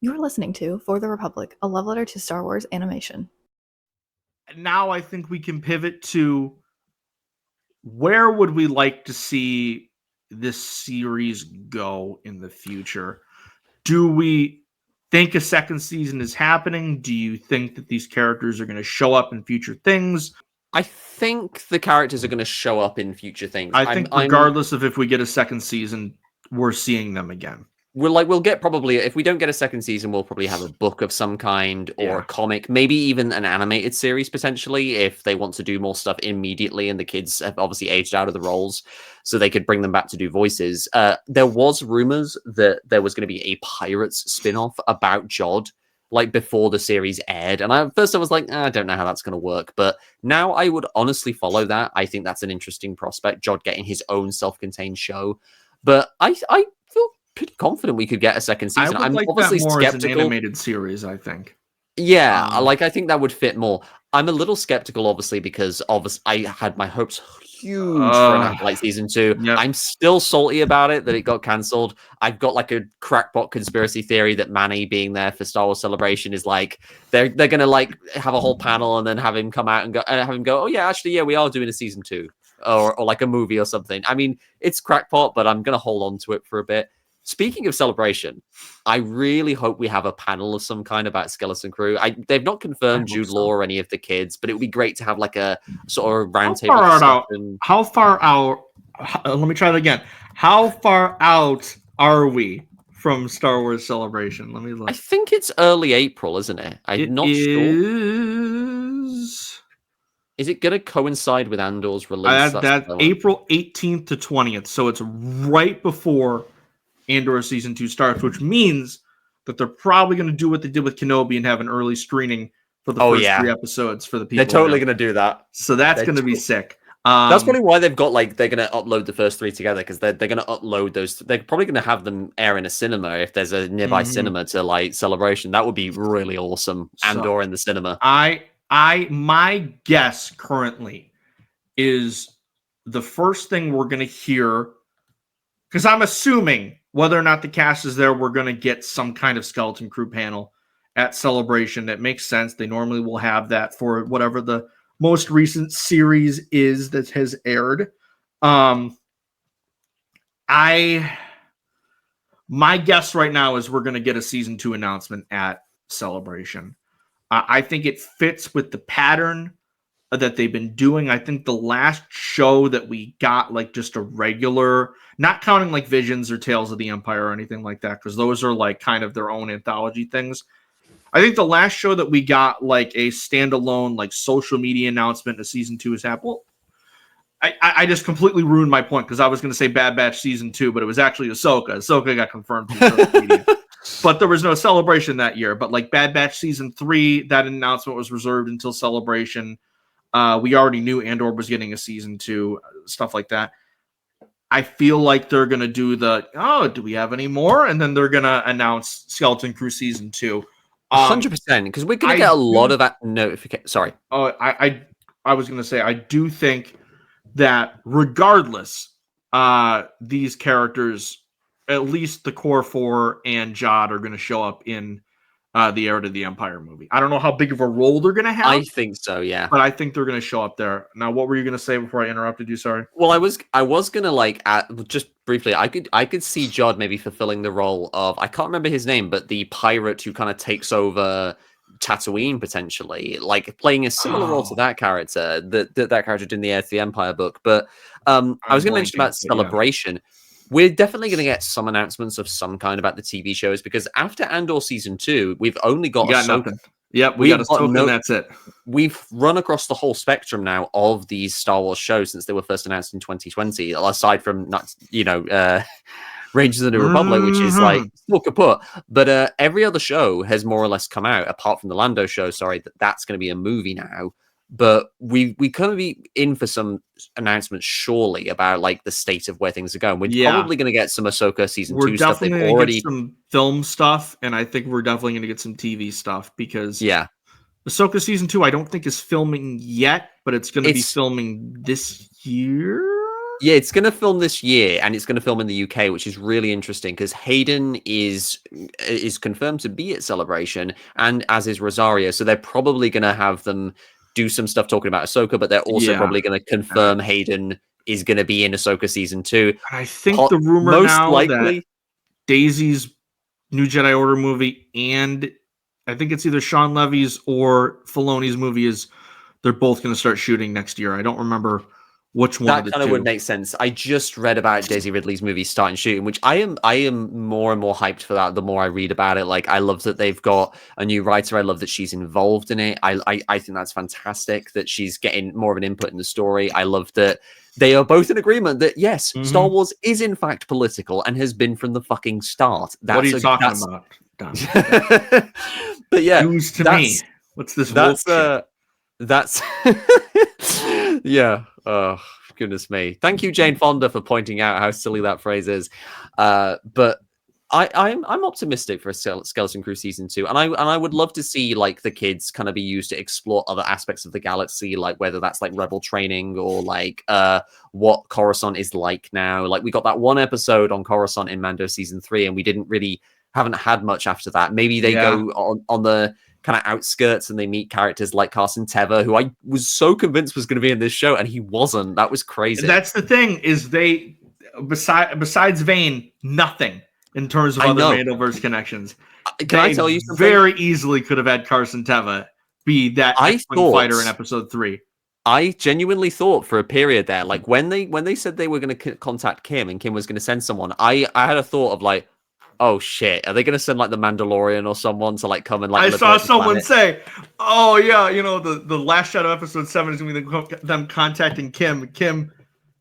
You are listening to For the Republic, a love letter to Star Wars animation. Now I think we can pivot to where would we like to see this series go in the future? Do we think a second season is happening? Do you think that these characters are going to show up in future things? I think the characters are going to show up in future things. I think regardless of if we get a second season, we're seeing them again. We'll get probably, if we don't get a second season, we'll probably have a book of some kind or a comic, maybe even an animated series potentially, if they want to do more stuff immediately and the kids have obviously aged out of the roles, so they could bring them back to do voices. There was rumors that there was going to be a Pirates spin-off about Jod, like before the series aired. And at first I was like, I don't know how that's going to work. But now I would honestly follow that. I think that's an interesting prospect, Jod getting his own self-contained show. But I feel pretty confident we could get a second season. I'm like obviously that more skeptical. As an animated series, I think. Yeah, I think that would fit more. I'm a little skeptical, obviously, because I had my hopes huge for an Acolyte season 2. Yep. I'm still salty about it that it got cancelled. I've got like a crackpot conspiracy theory that Manny being there for Star Wars Celebration is like they're gonna like have a whole panel and then have him come out and have him go, oh yeah, actually yeah, we are doing a season 2 or like a movie or something. I mean, it's crackpot, but I'm gonna hold on to it for a bit. Speaking of Celebration, I really hope we have a panel of some kind about Skeleton Crew. They've not confirmed Jude Law or any of the kids, but it would be great to have like a sort of roundtable discussion. How far out? Let me try that again. How far out are we from Star Wars Celebration? Let me look. I think it's early April, isn't it? I'm not sure. Is it going to coincide with Andor's release? That's April 18th to 20th, so it's right before Andor season 2 starts, which means that they're probably going to do what they did with Kenobi and have an early screening for the first 3 episodes for the people. They're totally going to do that. So that's going to be sick. That's probably why they've got they're going to upload the first 3 together, because they're going to upload those. They're probably going to have them air in a cinema if there's a nearby cinema to Celebration. That would be really awesome. Andor in the cinema. My guess currently is the first thing we're going to hear, because I'm assuming whether or not the cast is there, we're going to get some kind of Skeleton Crew panel at Celebration. That makes sense. They normally will have that for whatever the most recent series is that has aired. My guess right now is we're going to get a season 2 announcement at Celebration. I think it fits with the pattern that they've been doing. I think the last show that we got, like just a regular, not counting like Visions or Tales of the Empire or anything like that, because those are like kind of their own anthology things. I think the last show that we got like a standalone like social media announcement of season 2 is happening. Well, I just completely ruined my point, because I was going to say Bad Batch season 2, but it was actually Ahsoka. Ahsoka got confirmed through social media. But there was no Celebration that year. But like Bad Batch season 3, that announcement was reserved until Celebration. We already knew Andor was getting a season 2, stuff like that. I feel like they're going to do do we have any more? And then they're going to announce Skeleton Crew season 2. 100%, because we're going to get a lot of that notification. Sorry. Oh, I was going to say, I do think that regardless, these characters, at least the core 4 and Jod, are going to show up in the Heir to the Empire movie. I don't know how big of a role they're going to have. I think so, yeah. But I think they're going to show up there. Now, what were you going to say before I interrupted you? Sorry. Well, I was going to just briefly, I could see Jod maybe fulfilling the role of, I can't remember his name, but the pirate who kind of takes over Tatooine potentially, like playing a similar role to that character that character did in the Heir to the Empire book. But I was going to mention about Celebration. Yeah. We're definitely going to get some announcements of some kind about the TV shows, because after Andor season 2, we've only got nothing. Yep, we got Ahsoka, and that's it. We've run across the whole spectrum now of these Star Wars shows since they were first announced in 2020. Aside from Rangers of the Republic, which is like still kaput, but every other show has more or less come out, apart from the Lando show. Sorry, that's going to be a movie now. But we kind of be in for some announcements, surely, about like the state of where things are going. We're probably going to get some Ahsoka season 2 stuff. They've already get some film stuff, and I think we're definitely going to get some TV stuff, because Ahsoka season 2 I don't think is filming yet, but it's going to be filming this year. Yeah, it's going to film this year, and it's going to film in the UK, which is really interesting because Hayden is confirmed to be at Celebration, and as is Rosario. So they're probably going to have them do some stuff talking about Ahsoka, but they're also probably going to confirm Hayden is going to be in Ahsoka season 2. And I think the rumor most now likely that Daisy's new Jedi Order movie, and I think it's either Sean Levy's or Filoni's movie, is they're both going to start shooting next year. I don't remember which one of the that kind of two. would make sense. I just read about Daisy Ridley's movie starting shooting, which I am more and more hyped for that the more I read about it. Like, I love that they've got a new writer. I love that she's involved in it. I think that's fantastic that she's getting more of an input in the story. I love that they are both in agreement that yes, Star Wars is in fact political and has been from the fucking start. What are you talking about, Don? But yeah, news to me. What's this? That's yeah. Oh, goodness me. Thank you, Jane Fonda, for pointing out how silly that phrase is. But I'm optimistic for a Skeleton Crew season 2, and I would love to see like the kids kind of be used to explore other aspects of the galaxy, like whether that's like rebel training or like what Coruscant is like now. Like, we got that one episode on Coruscant in Mando season 3, and we haven't had much after that. Maybe they go on the kind of outskirts and they meet characters like Carson Teva, who I was so convinced was going to be in this show, and he wasn't. That was crazy. That's the thing, is they besides Vane, nothing in terms of other Mandoverse connections. Can I tell you something? Very easily could have had Carson Teva be that X-Wing fighter in episode 3. I genuinely thought for a period there, like when they said they were going to contact Kim and Kim was going to send someone, I had a thought of like, oh shit, are they going to send like the Mandalorian or someone to like come and like? I saw someone say, "Oh yeah, you know the last shot of episode 7 is going to be them contacting Kim. Kim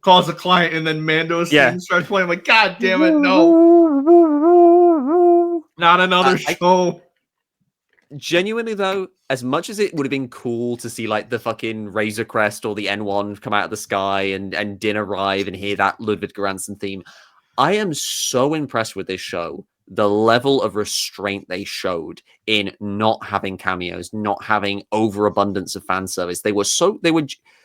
calls a client, and then Mando's theme starts playing." I'm like, God damn it, no, not another show. Genuinely though, as much as it would have been cool to see like the fucking Razor Crest or the N1 come out of the sky and Din arrive and hear that Ludwig Göransson theme, I am so impressed with this show. The level of restraint they showed in not having cameos, not having overabundance of fan service. They were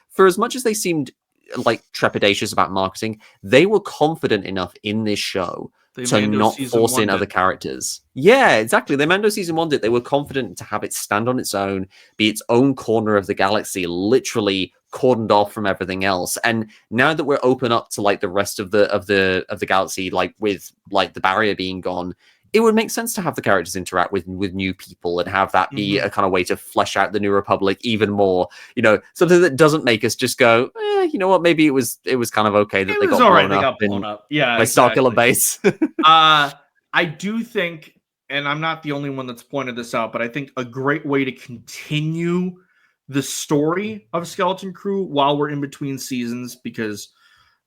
for as much as they seemed like trepidatious about marketing, they were confident enough in this show to not force in other characters. Yeah, exactly. The Mando season 1 did. They were confident to have it stand on its own, be its own corner of the galaxy, literally cordoned off from everything else. And now that we're open up to like the rest of the galaxy, like with like the barrier being gone, it would make sense to have the characters interact with new people and have that be a kind of way to flesh out the New Republic even more. You know, something that doesn't make us just go, you know what, maybe it was kind of okay that they got blown up. Yeah, by Starkiller Base. I do think, and I'm not the only one that's pointed this out, but I think a great way to continue the story of Skeleton Crew while we're in between seasons, because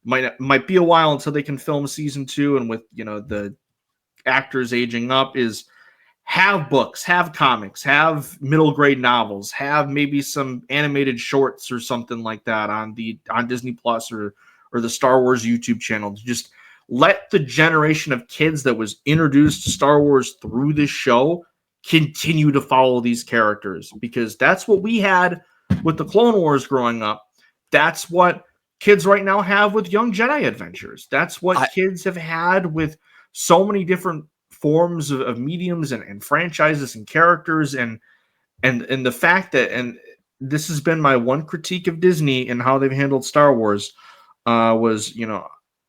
might be a while until they can film season 2, and with the actors aging up, is have books, have comics, have middle grade novels, have maybe some animated shorts or something like that on Disney Plus or the Star Wars YouTube channel, to just let the generation of kids that was introduced to Star Wars through this show continue to follow these characters, because that's what we had with the Clone Wars growing up. That's what kids right now have with Young Jedi Adventures. That's what kids have had with so many different forms of mediums and franchises and characters, and the fact that, and this has been my one critique of Disney and how they've handled Star Wars, was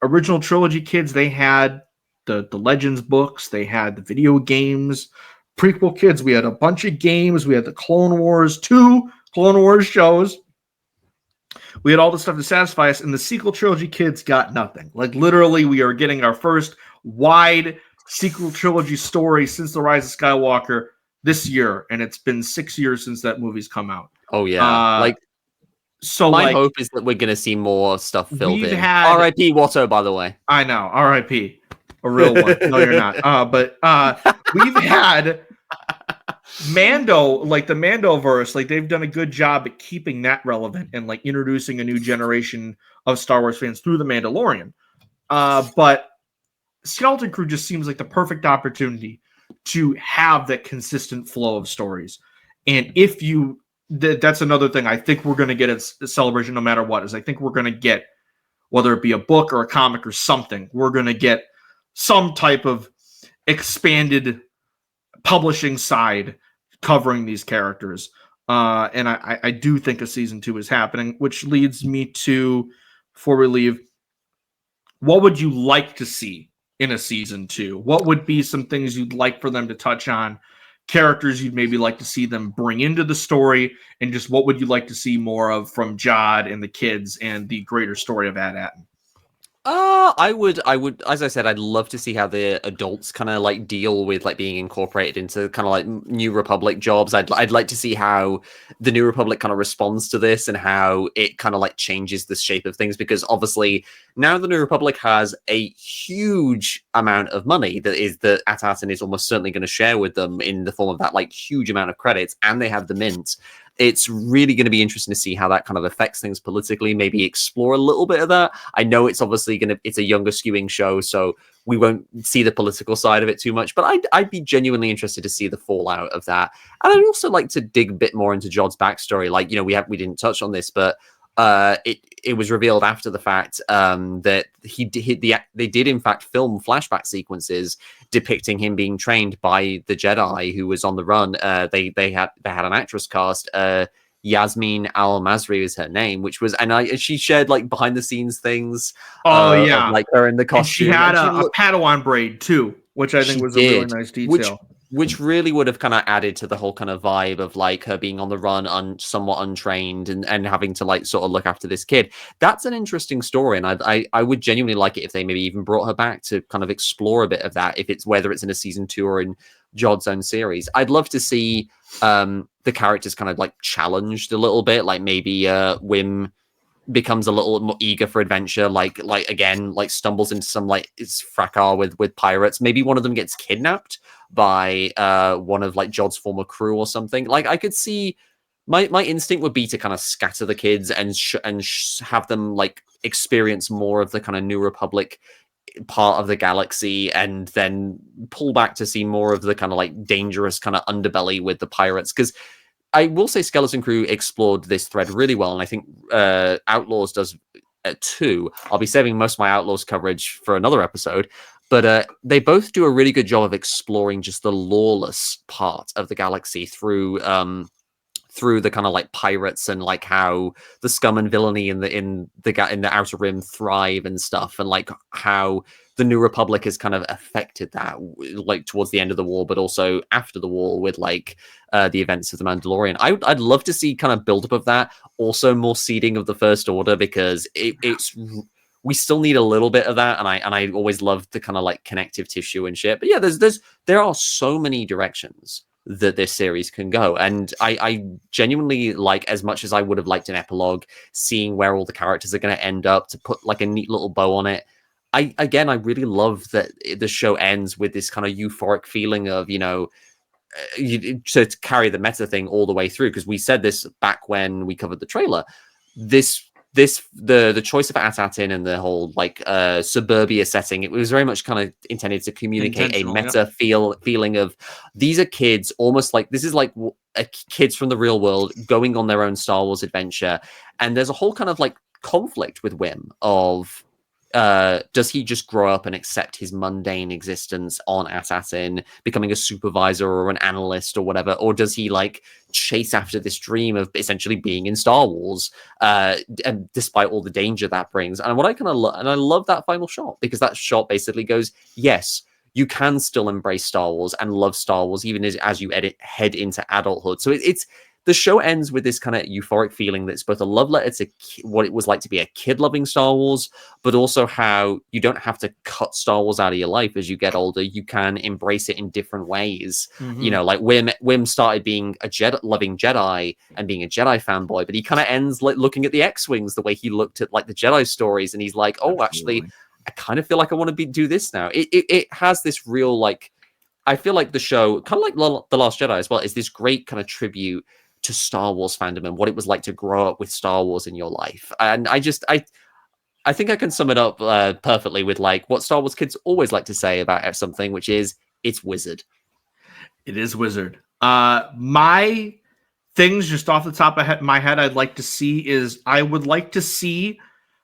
original trilogy kids, they had the Legends books, they had the video games. Prequel kids, we had a bunch of games, we had the Clone Wars, 2 Clone Wars shows, we had all the stuff to satisfy us, and the sequel trilogy kids got nothing. Like, literally, we are getting our first wide sequel trilogy story since The Rise of Skywalker this year, and it's been 6 years since that movie's come out. Oh yeah, my hope is that we're going to see more stuff filled in. R.I.P. Watto, by the way. I know, R.I.P. A real one. No, you're not. But we've had Mando, like the Mandoverse, like they've done a good job at keeping that relevant and like introducing a new generation of Star Wars fans through the Mandalorian. But Skeleton Crew just seems like the perfect opportunity to have that consistent flow of stories. And that's another thing I think we're going to get at Celebration no matter what, is I think we're going to get whether it be a book or a comic or something. We're going to get some type of expanded publishing side covering these characters. And I do think a season 2 is happening, which leads me to, before we leave, what would you like to see in a season 2? What would be some things you'd like for them to touch on? Characters you'd maybe like to see them bring into the story, and just what would you like to see more of from Jod and the kids and the greater story of At-Atin? I would, as I said, I'd love to see how the adults kind of like deal with like being incorporated into kind of like New Republic jobs. I'd like to see how the New Republic kind of responds to this and how it kind of like changes the shape of things, because obviously now the New Republic has a huge amount of money that At-Atin is almost certainly going to share with them in the form of that like huge amount of credits, and they have the mint. It's really going to be interesting to see how that kind of affects things politically, maybe explore a little bit of that. I know it's obviously it's a younger skewing show, so we won't see the political side of it too much, but I'd be genuinely interested to see the fallout of that. And I'd also like to dig a bit more into Jod's backstory. Like, you know, we didn't touch on this, but it was revealed after the fact that they did in fact film flashback sequences depicting him being trained by the Jedi who was on the run. They had an actress cast. Yasmin Al-Masri is her name, which was, and she shared like behind the scenes things. Of, like her in the costume. And she had a Padawan braid too, which I think was a really nice detail. Which really would have kind of added to the whole kind of vibe of like her being on the run, somewhat untrained, and having to like sort of look after this kid. That's an interesting story, and I would genuinely like it if they maybe even brought her back to kind of explore a bit of that, if it's whether it's in a season 2 or in Jod's own series. I'd love to see the characters kind of like challenged a little bit, like maybe Wim becomes a little more eager for adventure, like again, like stumbles into some like it's fracas with pirates. Maybe one of them gets kidnapped by one of like Jod's former crew or something. Like I could see my instinct would be to kind of scatter the kids and have them like experience more of the kind of New Republic part of the galaxy, and then pull back to see more of the kind of like dangerous kind of underbelly with the pirates. Because I will say Skeleton Crew explored this thread really well, and I think Outlaws does too. I'll be saving most of my Outlaws coverage for another episode, but they both do a really good job of exploring just the lawless part of the galaxy through the kind of like pirates, and like how the scum and villainy in the Outer Rim thrive and stuff, and like how the New Republic has kind of affected that, like towards the end of the war, but also after the war with like the events of the Mandalorian. I'd love to see kind of build up of that. Also, more seeding of the First Order, because it's we still need a little bit of that, and I always love the kind of like connective tissue and shit. But yeah, there are so many directions that this series can go, and I genuinely, like, as much as I would have liked an epilogue, seeing where all the characters are going to end up to put like a neat little bow on it. I really love that the show ends with this kind of euphoric feeling of, you know, to carry the meta thing all the way through, because we said this back when we covered the trailer. The choice of At-Atin and the whole like suburbia setting, it was very much kind of intended to communicate a meta feeling of these are kids, almost like this is like kids from the real world going on their own Star Wars adventure, and there's a whole kind of like conflict with Wim of does he just grow up and accept his mundane existence on At-Atin, becoming a supervisor or an analyst or whatever, or does he like chase after this dream of essentially being in Star Wars, and despite all the danger that brings? And what I kind of and I love that final shot, because that shot basically goes, yes, you can still embrace Star Wars and love Star Wars even as you head into adulthood. So it's the show ends with this kind of euphoric feeling that's both a love letter to what it was like to be a kid loving Star Wars, but also how you don't have to cut Star Wars out of your life as you get older. You can embrace it in different ways. Mm-hmm. You know, like Wim started being a loving Jedi and being a Jedi fanboy, but he kind of ends like looking at the X-Wings the way he looked at like the Jedi stories, and he's like, oh, actually, I kind of feel like I want to do this now. It has this real, like, I feel like the show, kind of like The Last Jedi as well, is this great kind of tribute to Star Wars fandom and what it was like to grow up with Star Wars in your life. And I think I can sum it up perfectly with like what Star Wars kids always like to say about something, which is it's wizard. It is wizard. My things just off the top of my head I'd like to see is I would like to see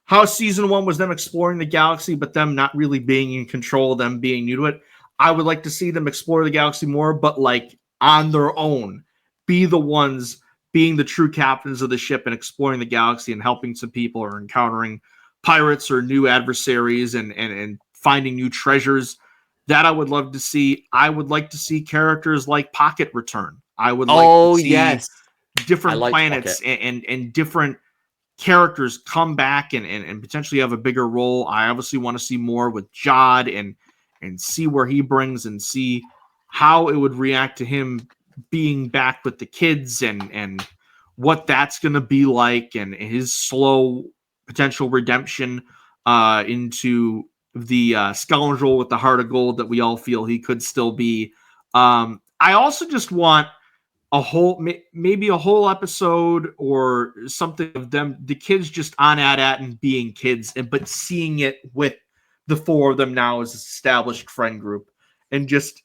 how season 1 was them exploring the galaxy, but them not really being in control, them being new to it. I would like to see them explore the galaxy more, but like on their own, be the ones being the true captains of the ship and exploring the galaxy and helping some people or encountering pirates or new adversaries and finding new treasures. That I would love to see. I would like to see characters like Pocket return. I would like to see different planets and different characters come back and potentially have a bigger role. I obviously want to see more with Jod and see where he brings and see how it would react to him being back with the kids and what that's going to be like and his slow potential redemption into the scoundrel with the heart of gold that we all feel he could still be. I also just want maybe a whole episode or something of them, the kids just on AT-AT and being kids, but seeing it with the 4 of them now as an established friend group, and just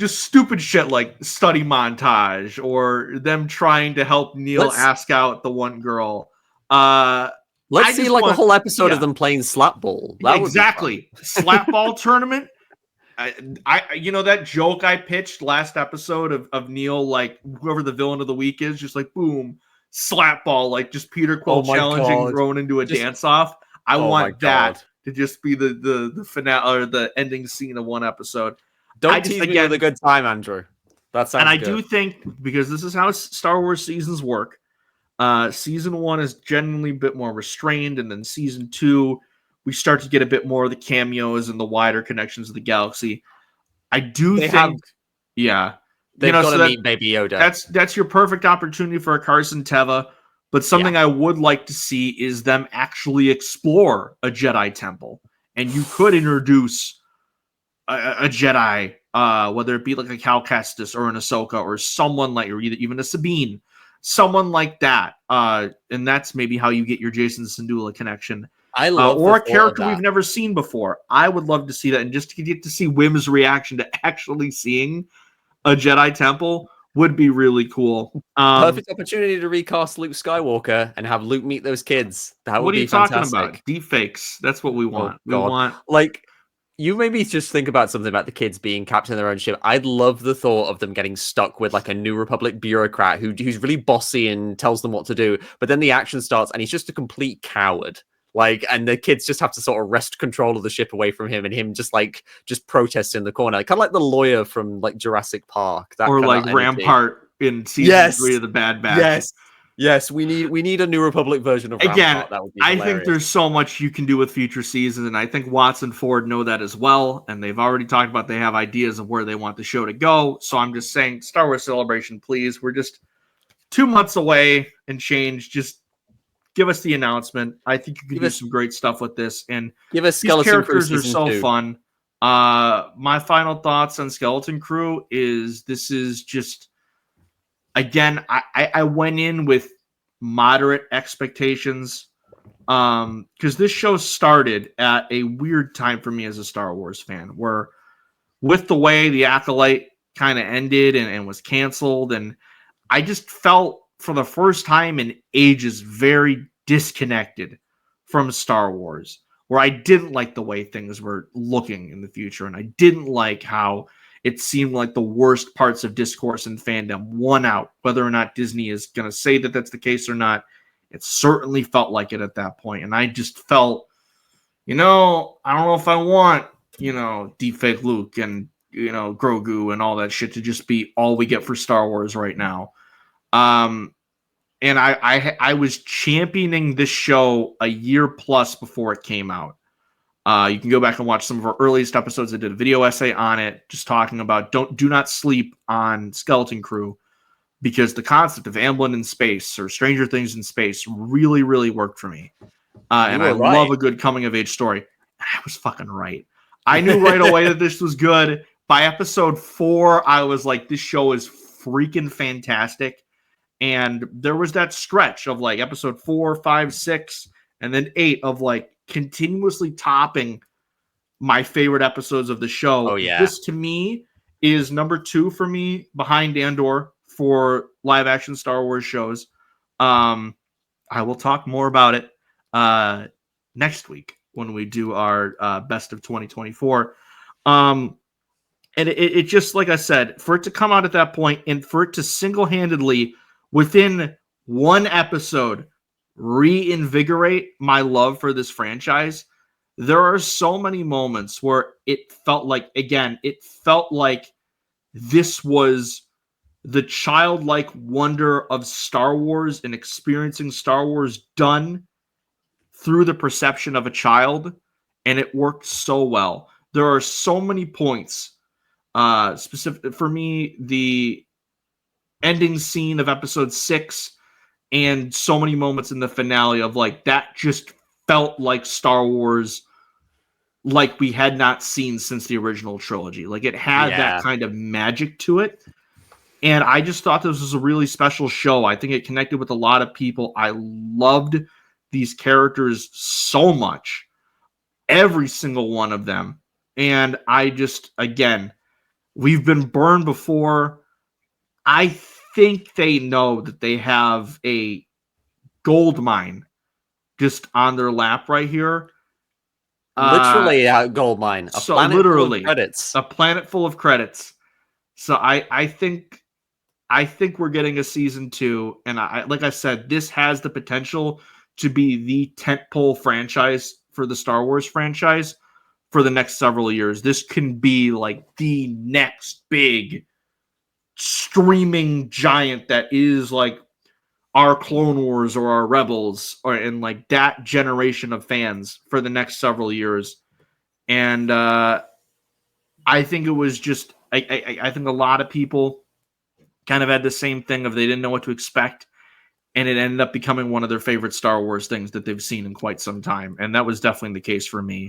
stupid shit like study montage or them trying to help Neil ask out the one girl. Let's see like a whole episode of them playing slapball. Exactly. Slapball tournament. I that joke I pitched last episode of Neil, like whoever the villain of the week is, just like boom, slap ball, like just Peter Quill challenging thrown into a dance off. I want that to just be the finale or the ending scene of one episode. Don't tease me with a good time, Andrew. That sounds good. Do think, because this is how Star Wars seasons work, season 1 is generally a bit more restrained, and then season 2 we start to get a bit more of the cameos and the wider connections of the galaxy. I do think they've got to meet Baby Yoda. That's your perfect opportunity for a Carson Teva. But something I would like to see is them actually explore a Jedi temple, and you could introduce a Jedi, whether it be like a Cal Kestis or an Ahsoka or someone like, or even a Sabine, someone like that. And that's maybe how you get your Jason Syndulla connection. I love or a character we've never seen before. I would love to see that, and just to get to see Wim's reaction to actually seeing a Jedi temple would be really cool. Perfect opportunity to recast Luke Skywalker and have Luke meet those kids. That would be fantastic. What are you talking about? Deepfakes. That's what we want. We want you made me just think about something about the kids being captain of their own ship. I'd love the thought of them getting stuck with like a New Republic bureaucrat who's really bossy and tells them what to do, but then the action starts and he's just a complete coward. And the kids just have to sort of wrest control of the ship away from him, and him just protest in the corner, kind of like the lawyer from like Jurassic Park, or like Rampart in season 3 of the Bad Batch. Yes, we need a New Republic version of Rampart. That would be hilarious. I think there's so much you can do with future seasons, and I think Watts and Ford know that as well, and they've already talked about they have ideas of where they want the show to go. So I'm just saying, Star Wars Celebration, please. We're just 2 months away and change. Just give us the announcement. I think you can do some great stuff with this, and give us Skeleton Crew. These characters are so fun. My final thoughts on Skeleton Crew is this is just, again, I went in with moderate expectations because this show started at a weird time for me as a Star Wars fan, where with the way the Acolyte kind of ended and was canceled, and I just felt for the first time in ages very disconnected from Star Wars, where I didn't like the way things were looking in the future, and I didn't like how it seemed like the worst parts of discourse and fandom won out. Whether or not Disney is going to say that that's the case or not, it certainly felt like it at that point. And I just felt, I don't know if I want, deepfake Luke and, Grogu and all that shit to just be all we get for Star Wars right now. And I was championing this show a year plus before it came out. You can go back and watch some of our earliest episodes. I did a video essay on it, just talking about do not sleep on Skeleton Crew, because the concept of Amblin in space or Stranger Things in space really, really worked for me. And I love a good coming of age story. I was fucking right. I knew right away that this was good. By episode 4, I was like, this show is freaking fantastic. And there was that stretch of like episode 4, 5, 6, and then 8 of like continuously topping my favorite episodes of the show. Oh, yeah. This to me is number 2 for me, behind Andor, for live action Star Wars shows. I will talk more about it next week when we do our best of 2024. And it just, like I said, for it to come out at that point and for it to single-handedly, within one episode, reinvigorate my love for this franchise, there are so many moments where it felt like this was the childlike wonder of Star Wars and experiencing Star Wars done through the perception of a child, and it worked so well. There are so many points. Specific for me, the ending scene of episode 6 and so many moments in the finale of like that just felt like Star Wars like we had not seen since the original trilogy. Like it had that kind of magic to it. And I just thought this was a really special show. I think it connected with a lot of people. I loved these characters so much. Every single one of them. And I just, again, we've been burned before. I think they know that they have a gold mine just on their lap right here. Literally a gold mine. A planet full of credits. A planet full of credits. So I think we're getting a season 2. And like I said, this has the potential to be the tentpole franchise for the Star Wars franchise for the next several years. This can be like the next big streaming giant that is like our Clone Wars or our Rebels or in like that generation of fans for the next several years. And I think it was just I think a lot of people kind of had the same thing of they didn't know what to expect, and it ended up becoming one of their favorite Star Wars things that they've seen in quite some time. And that was definitely the case for me.